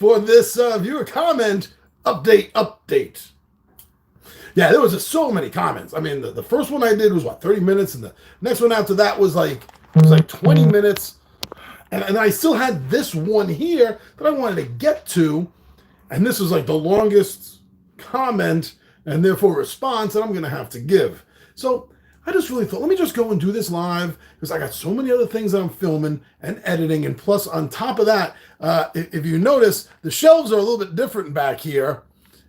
for this viewer comment update. Yeah, there was just so many comments. I mean, the first one I did was what, 30 minutes, and the next one after that was like 20 minutes. And I still had this one here that I wanted to get to, and this was like the longest comment and therefore response that I'm going to have to give. So I just really thought, let me just go and do this live because I got so many other things that I'm filming and editing. And plus, on top of that, if you notice, the shelves are a little bit different back here.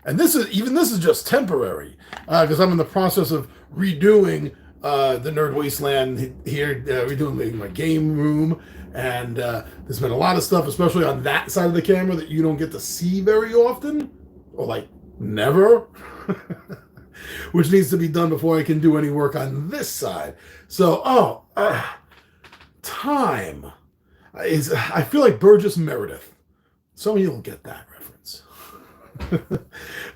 And this is just temporary because I'm in the process of redoing the Nerd Wasteland here, redoing my game room. And there's been a lot of stuff, especially on that side of the camera, that you don't get to see very often, or like never, which needs to be done before I can do any work on this side. So, time is, I feel like Burgess Meredith. Some of you will get that reference.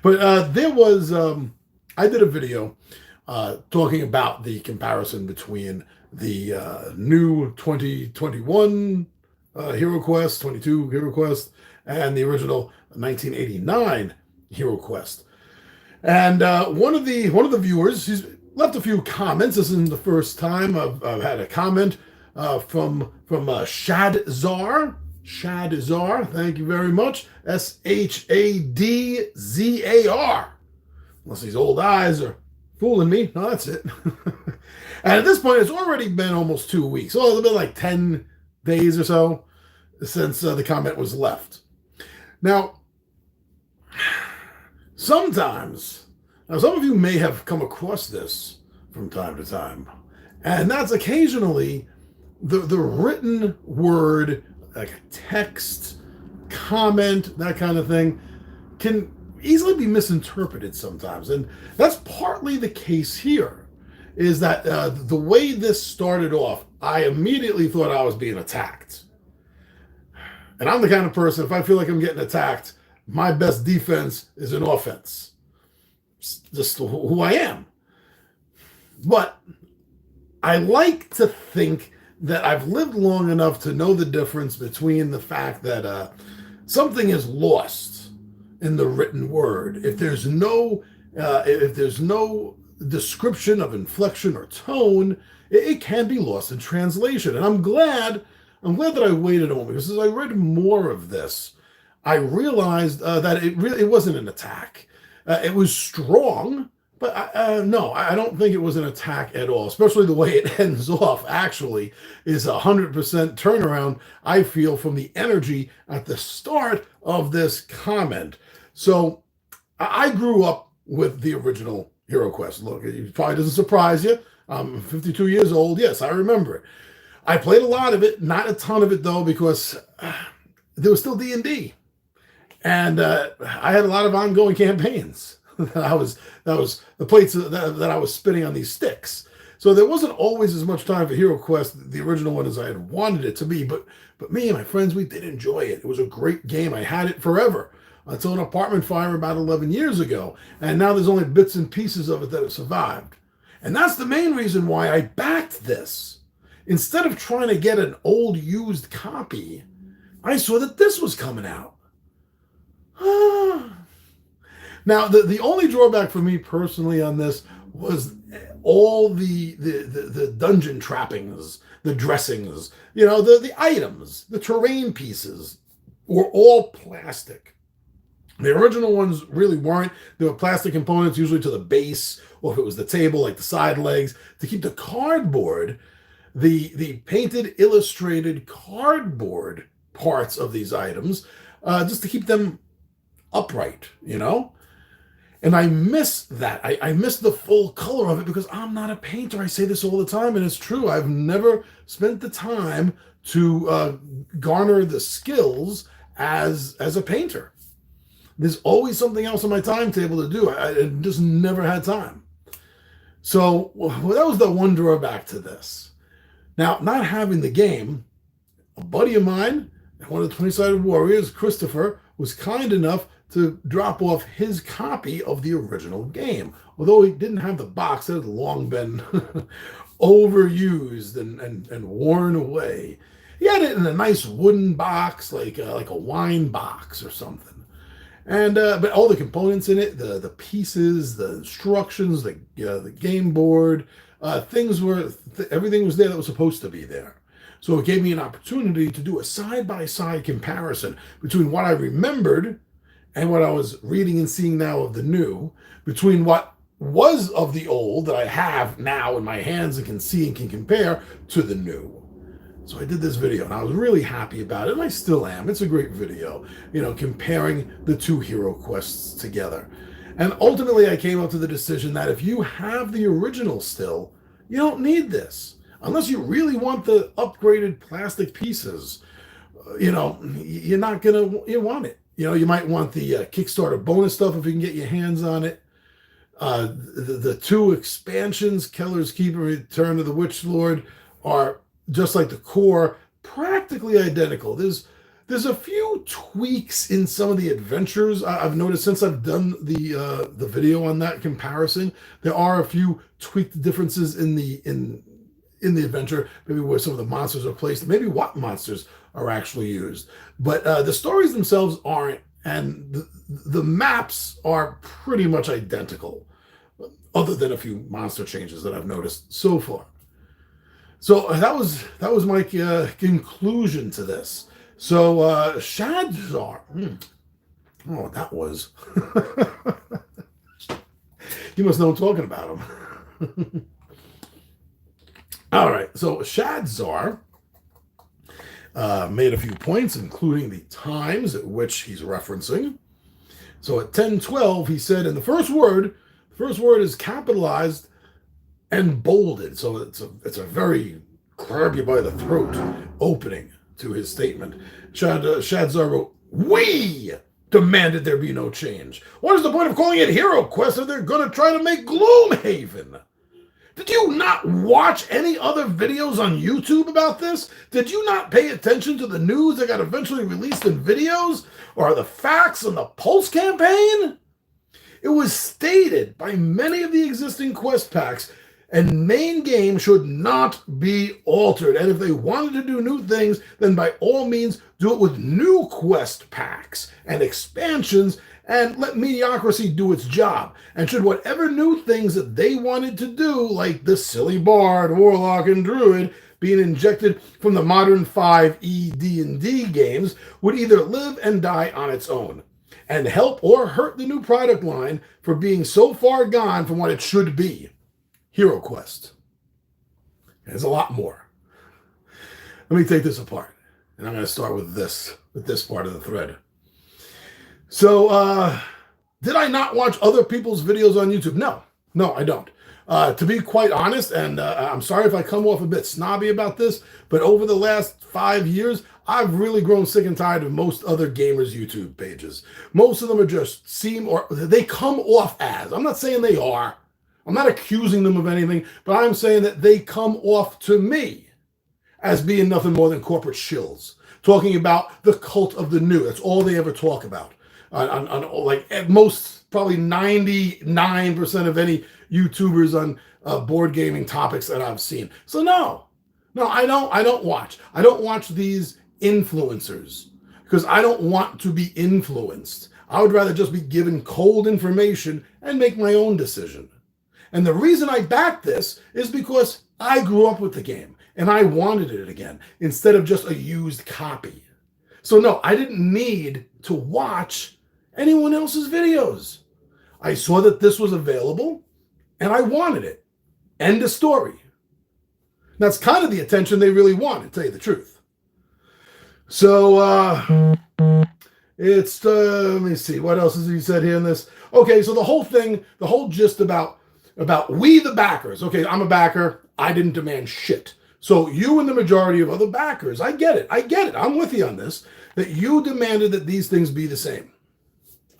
But there was, I did a video talking about the comparison between the new 2021 Hero Quest, 22 Hero Quest, and the original 1989 Hero Quest. And one of the viewers, he's left a few comments. This isn't the first time I've had a comment from Shadzar. Shadzar, thank you very much. Shadzar. Unless these old eyes are fooling me. No, that's it. And at this point, it's already been almost 2 weeks. So it's been like 10 days or so since the comment was left. Now, sometimes, some of you may have come across this from time to time, and that's occasionally the written word, like a text, comment, that kind of thing, can easily be misinterpreted sometimes. And that's partly the case here, is that the way this started off, I immediately thought I was being attacked. And I'm the kind of person, if I feel like I'm getting attacked, my best defense is an offense. It's just who I am. But I like to think that I've lived long enough to know the difference between the fact that something is lost in the written word. If there's no description of inflection or tone, it can be lost in translation. And I'm glad that I waited a moment, because as I read more of this, I realized that it wasn't an attack. It was strong, but no, I don't think it was an attack at all, especially the way it ends off, actually, is 100% turnaround, I feel, from the energy at the start of this comment. So I grew up with the original Hero Quest. Look, it probably doesn't surprise you. I'm 52 years old. Yes, I remember it. I played a lot of it, not a ton of it, though, because there was still D&D. And I had a lot of ongoing campaigns. that was the plates that I was spinning on these sticks. So there wasn't always as much time for Hero Quest, the original one, as I had wanted it to be. But me and my friends, we did enjoy it. It was a great game. I had it forever until an apartment fire about 11 years ago. And now there's only bits and pieces of it that have survived. And that's the main reason why I backed this. Instead of trying to get an old used copy, I saw that this was coming out. Now, the only drawback for me personally on this was all the dungeon trappings, the dressings, the items, the terrain pieces were all plastic. The original ones really weren't. There were plastic components, usually to the base, or if it was the table, like the side legs, to keep the cardboard, the painted, illustrated cardboard parts of these items, just to keep them upright, And I miss that. I miss the full color of it because I'm not a painter. I say this all the time, and it's true. I've never spent the time to garner the skills as a painter. There's always something else on my timetable to do. I just never had time. So that was the one drawback to this. Now, not having the game, a buddy of mine, one of the 20-sided warriors, Christopher, was kind enough to drop off his copy of the original game. Although he didn't have the box, it had long been overused and worn away. He had it in a nice wooden box, like a wine box or something. And but all the components in it, the pieces, the instructions, the game board, everything was there that was supposed to be there. So it gave me an opportunity to do a side by side comparison between what I remembered and what I was reading and seeing now of the new, between what was of the old that I have now in my hands and can see and can compare to the new. So I did this video and I was really happy about it, and I still am. It's a great video, comparing the two Hero Quests together. And ultimately I came up to the decision that if you have the original still, you don't need this. Unless you really want the upgraded plastic pieces, you're not going to want it. You might want the Kickstarter bonus stuff if you can get your hands on it. The two expansions, Keller's Keep and Return of the Witch Lord, are just like the core, practically identical. There's a few tweaks in some of the adventures I've noticed since I've done the video on that comparison. There are a few tweaked differences in the adventure, maybe where some of the monsters are placed, maybe what monsters are actually used. But the stories themselves aren't, and the maps are pretty much identical, other than a few monster changes that I've noticed so far. So that was my conclusion to this. So Shadzar, oh, that was. You must know I'm talking about him. All right, so Shadzar made a few points, including the times at which he's referencing. So at 10:12, he said, and the first word is capitalized and bolded. So it's a very grab you by the throat opening to his statement. Shadzar wrote, "We demanded there be no change. What is the point of calling it Hero Quest if they're going to try to make Gloomhaven? Did you not watch any other videos on YouTube about this? Did you not pay attention to the news that got eventually released in videos? Or the facts on the Pulse campaign? It was stated by many of the existing quest packs, and main game should not be altered. And if they wanted to do new things, then by all means do it with new quest packs and expansions, and let mediocrity do its job. And should whatever new things that they wanted to do, like the silly bard, warlock, and druid, being injected from the modern 5e D&D games, would either live and die on its own, and help or hurt the new product line for being so far gone from what it should be. Hero Quest. There's a lot more. Let me take this apart, and I'm going to start with this part of the thread. So, did I not watch other people's videos on YouTube? No, I don't. To be quite honest, and I'm sorry if I come off a bit snobby about this, but over the last 5 years, I've really grown sick and tired of most other gamers' YouTube pages. Most of them are just they come off as, I'm not saying they are, I'm not accusing them of anything, but I'm saying that they come off to me as being nothing more than corporate shills, talking about the cult of the new. That's all they ever talk about. On like at most, probably 99% of any YouTubers on board gaming topics that I've seen. So no, I don't watch. I don't watch these influencers because I don't want to be influenced. I would rather just be given cold information and make my own decision. And the reason I back this is because I grew up with the game and I wanted it again instead of just a used copy. So no, I didn't need to watch anyone else's videos. I saw that this was available and I wanted it. End of story. That's kind of the attention they really want, to tell you the truth. So it's let me see, what else has he said here in this? Okay, so the whole gist about we the backers. Okay, I'm a backer. I didn't demand shit. So you and the majority of other backers, I get it. I'm with you on this, that you demanded that these things be the same.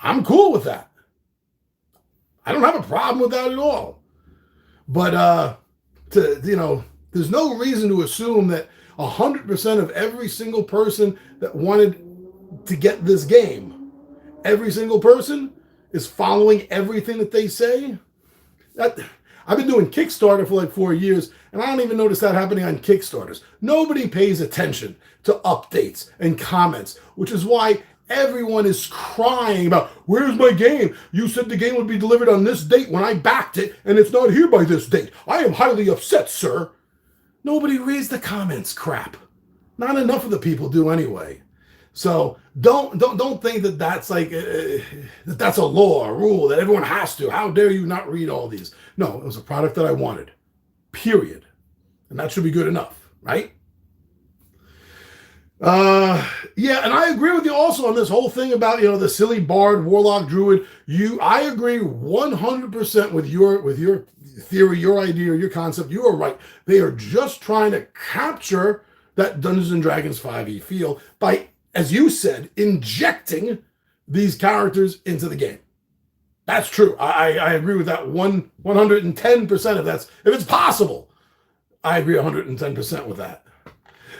I'm cool with that. I don't have a problem with that at all. But there's no reason to assume that 100% of every single person that wanted to get this game, every single person is following everything that they say. That I've been doing Kickstarter for like 4 years, and I don't even notice that happening on Kickstarters. Nobody pays attention to updates and comments, which is why everyone is crying about, where's my game? You said the game would be delivered on this date when I backed it, and it's not here by this date. I am highly upset, sir. Nobody reads the comments, crap. Not enough of the people do anyway. So don't think that that's like that that's a law, a rule that everyone has to. How dare you not read all these? No, it was a product that I wanted. Period. And that should be good enough, right? Yeah, and I agree with you also on this whole thing about, the silly bard, warlock, druid. I agree 100% with your theory, your idea, your concept. You are right. They are just trying to capture that Dungeons and Dragons 5e feel by, as you said, injecting these characters into the game. That's true. I agree with that 110% of that's, if it's possible, I agree 110% with that.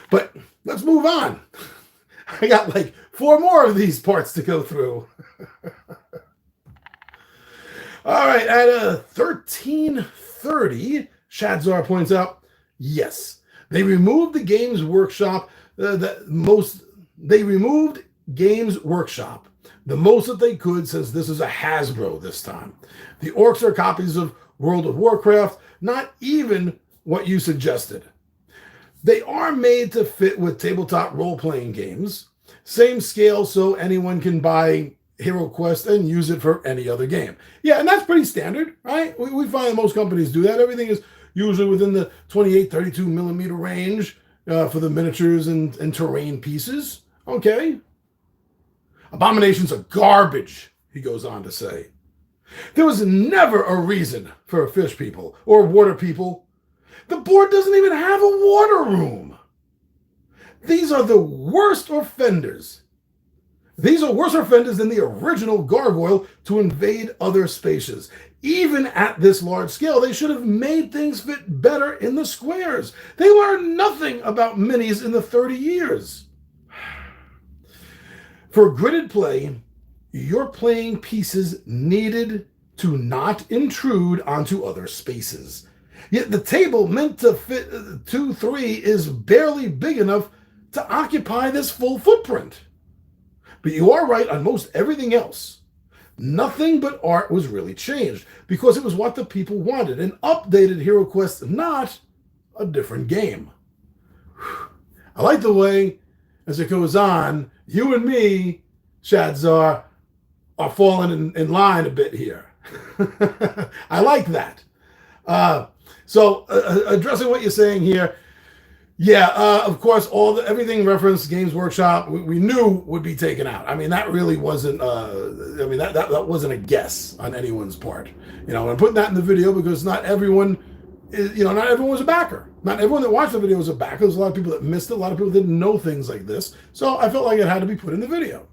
But let's move on. I got like 4 more of these parts to go through. All right, at 1330, Shadzar points out, yes, they removed the Games Workshop. They removed Games Workshop the most that they could, since this is a Hasbro this time. The orcs are copies of World of Warcraft, not even what you suggested. They are made to fit with tabletop role-playing games. Same scale, so anyone can buy Hero Quest and use it for any other game. Yeah, and that's pretty standard, right? We find most companies do that. Everything is usually within the 28, 32 millimeter range for the miniatures and terrain pieces. Okay. Abominations are garbage, he goes on to say. There was never a reason for a fish people or water people. The board doesn't even have a water room. These are the worst offenders. These are worse offenders than the original gargoyle to invade other spaces. Even at this large scale, they should have made things fit better in the squares. They learned nothing about minis in the 30 years. For gridded play, your playing pieces needed to not intrude onto other spaces. Yet the table meant to fit 2-3 is barely big enough to occupy this full footprint. But you are right on most everything else. Nothing but art was really changed because it was what the people wanted, an updated Hero Quest, not a different game. I like the way, as it goes on, you and me, Shadzar, are falling in line a bit here. I like that. So addressing what you're saying here, yeah, of course, everything referenced Games Workshop, we knew would be taken out. I mean, that really wasn't. That wasn't a guess on anyone's part. I'm putting that in the video because not everyone was a backer. Not everyone that watched the video was a backer. There's a lot of people that missed it. A lot of people didn't know things like this. So I felt like it had to be put in the video.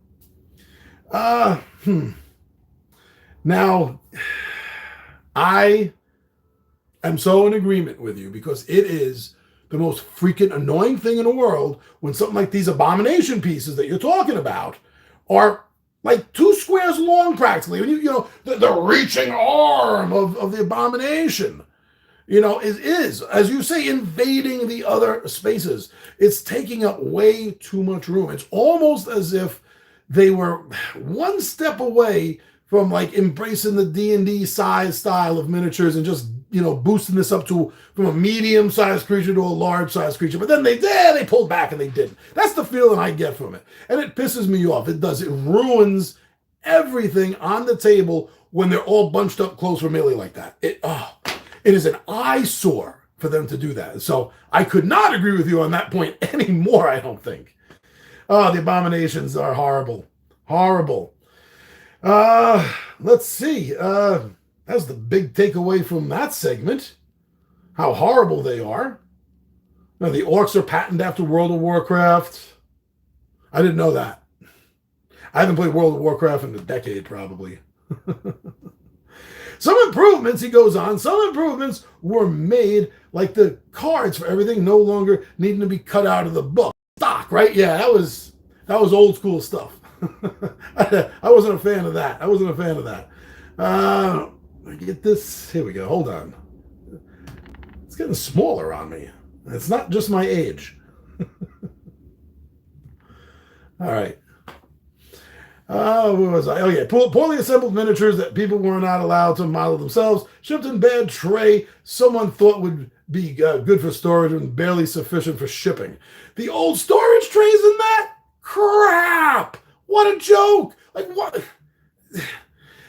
Now, I am so in agreement with you because it is the most freaking annoying thing in the world when something like these abomination pieces that you're talking about are like 2 squares long practically. When the reaching arm of the abomination, is, as you say, invading the other spaces. It's taking up way too much room. It's almost as if they were one step away from like embracing the D&D size style of miniatures and just boosting this up from a medium-sized creature to a large-sized creature. But then they pulled back and they didn't. That's the feeling I get from it. And it pisses me off. It does. It ruins everything on the table when they're all bunched up close for melee like that. It is an eyesore for them to do that. So I could not agree with you on that point anymore, I don't think. The abominations are horrible. Horrible. Let's see. That's the big takeaway from that segment. How horrible they are. Now, the orcs are patterned after World of Warcraft. I didn't know that. I haven't played World of Warcraft in a decade, probably. Some improvements, he goes on, some improvements were made, like the cards for everything no longer needing to be cut out of the book. Stock, right? Yeah, that was old school stuff. I wasn't a fan of that. Get this. Here we go. Hold on. It's getting smaller on me. It's not just my age. All right. Where was I? Oh, yeah. Poorly assembled miniatures that people were not allowed to model themselves, shipped in bad tray someone thought would be good for storage and barely sufficient for shipping. The old storage trays in that? Crap! What a joke! Like, what?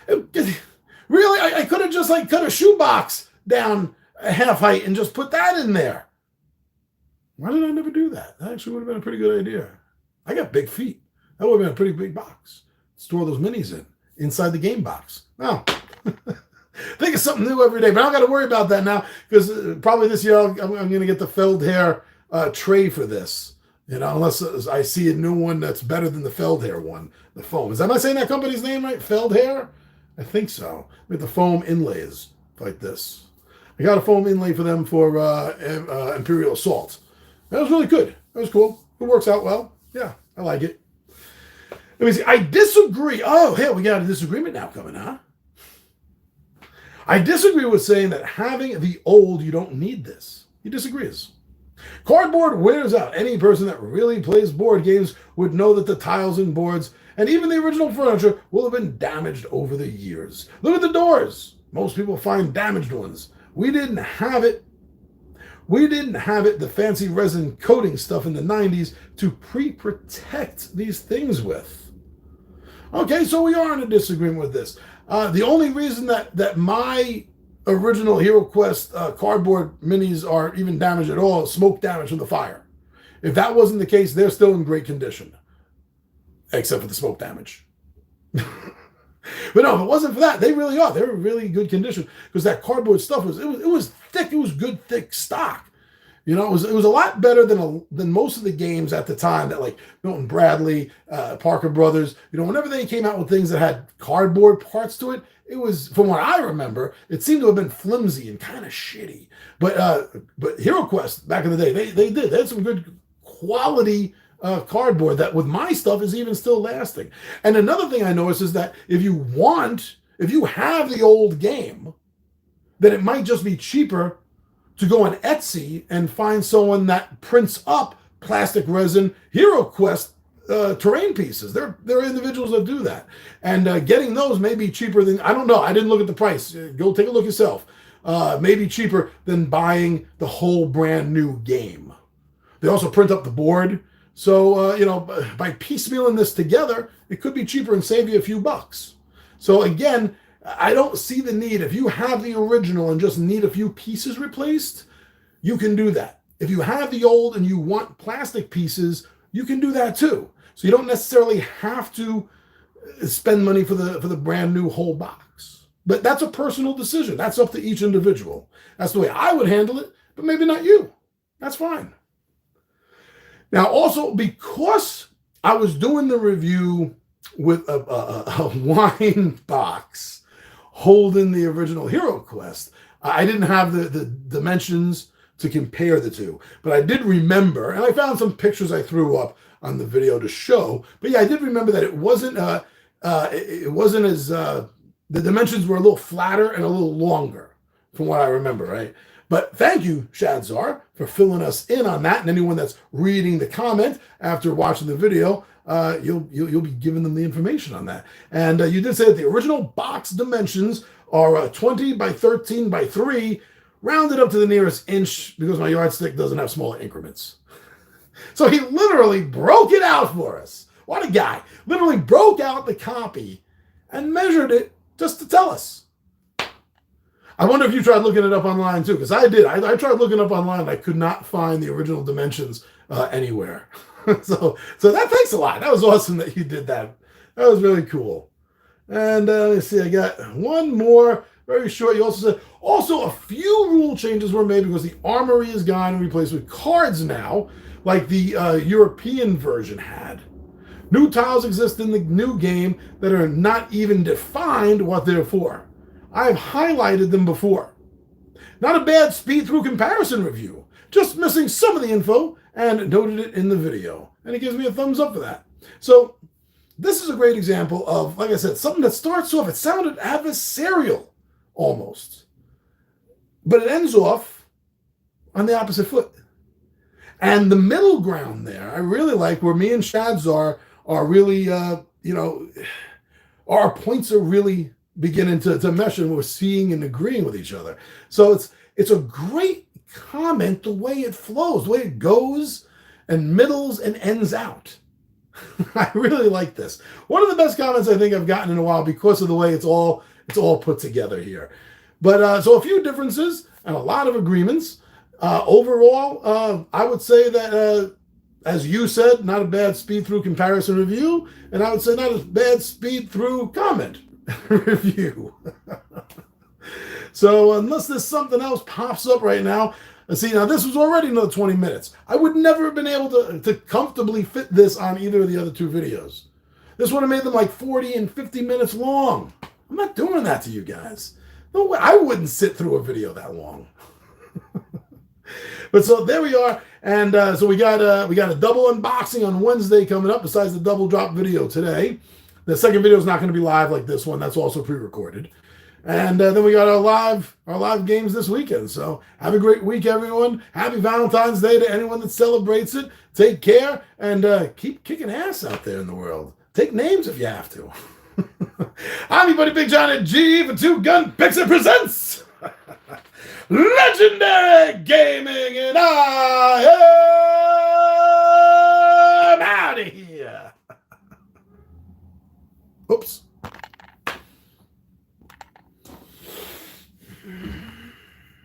Really? I could have just, like, cut a shoebox down a half height and just put that in there. Why did I never do that? That actually would have been a pretty good idea. I got big feet. That would have been a pretty big box. Store those minis inside the game box. Now, think of something new every day, but I don't got to worry about that now because probably this year I'm going to get the Feldherr tray for this. You know, unless I see a new one that's better than the Feldherr one, the foam. Am I saying that company's name right? Feldherr? I think so. With the foam inlays like this. I got a foam inlay for them for Imperial Assault. That was really good. That was cool. It works out well. Yeah, I like it. Let me see. I disagree. Oh, hey, we got a disagreement now coming, huh? I disagree with saying that having the old, you don't need this. He disagrees. Cardboard wears out. Any person that really plays board games would know that the tiles and boards and even the original furniture will have been damaged over the years. Look at the doors. Most people find damaged ones. We didn't have it, the fancy resin coating stuff in the 90s to pre-protect these things with. Okay, so we are in a disagreement with this. The only reason that my original HeroQuest cardboard minis are even damaged at all is smoke damage from the fire. If that wasn't the case, they're still in great condition. Except for the smoke damage. But no, if it wasn't for that, they really are. They're in really good condition because that cardboard stuff was thick. It was good, thick stock. You know, it was a lot better than most of the games at the time that like Milton Bradley, Parker Brothers. You know, whenever they came out with things that had cardboard parts to it, it was, from what I remember, it seemed to have been flimsy and kind of shitty. But HeroQuest back in the day, they had some good quality cardboard that with my stuff is even still lasting. And another thing I noticed is that if you have the old game, then it might just be cheaper to go on Etsy and find someone that prints up plastic resin HeroQuest terrain pieces. There are individuals that do that. And getting those may be cheaper than, I don't know, I didn't look at the price. Go take a look yourself. Maybe cheaper than buying the whole brand new game. They also print up the board. So, by piecemealing this together, it could be cheaper and save you a few bucks. So again, I don't see the need. If you have the original and just need a few pieces replaced, you can do that. If you have the old and you want plastic pieces, you can do that too. So you don't necessarily have to spend money for the brand new whole box. But that's a personal decision. That's up to each individual. That's the way I would handle it, but maybe not you. That's fine. Now, also, because I was doing the review with a wine box holding the original HeroQuest, I didn't have the dimensions to compare the two. But I did remember, and I found some pictures I threw up on the video to show. But yeah, I did remember that it wasn't as, the dimensions were a little flatter and a little longer from what I remember, right? But thank you, Shadzar, for filling us in on that. And anyone that's reading the comment after watching the video, you'll be giving them the information on that. And you did say that the original box dimensions are 20 by 13 by 3, rounded up to the nearest inch because my yardstick doesn't have smaller increments. So he literally broke it out for us. What a guy. Literally broke out the copy and measured it just to tell us. I wonder if you tried looking it up online too, because I did. I tried looking up online and I could not find the original dimensions anywhere. So that thanks a lot. That was awesome that you did that. That was really cool. And let's see, I got one more, very short. You also said, a few rule changes were made because the armory is gone and replaced with cards now, like the European version had. New tiles exist in the new game that are not even defined what they're for. I've highlighted them before. Not a bad speed through comparison review, just missing some of the info and noted it in the video. And he gives me a thumbs up for that. So this is a great example of, like I said, something that starts off, it sounded adversarial almost. But it ends off on the opposite foot. And the middle ground there, I really like where me and Shads are really, our points are really beginning to mesh and we're seeing and agreeing with each other. So it's a great comment, the way it flows, the way it goes and middles and ends out. I really like this. One of the best comments I think I've gotten in a while because of the way it's all put together here. But so a few differences and a lot of agreements. Overall, I would say that, as you said, not a bad speed through comparison review, and I would say not a bad speed through comment review. So unless there's something else pops up right now, see, now this was already another 20 minutes. I would never have been able to comfortably fit this on either of the other two videos. This would have made them like 40 and 50 minutes long. I'm not doing that to you guys. No way. I wouldn't sit through a video that long. But so there we are, and so we got a double unboxing on Wednesday coming up. Besides the double drop video today, the second video is not going to be live like this one. That's also pre-recorded, and then we got our live games this weekend. So have a great week, everyone. Happy Valentine's Day to anyone that celebrates it. Take care and keep kicking ass out there in the world. Take names if you have to. I'm your buddy Big John at G for Two Gun Pixel presents Legendary Gaming, and I am out of here. Oops.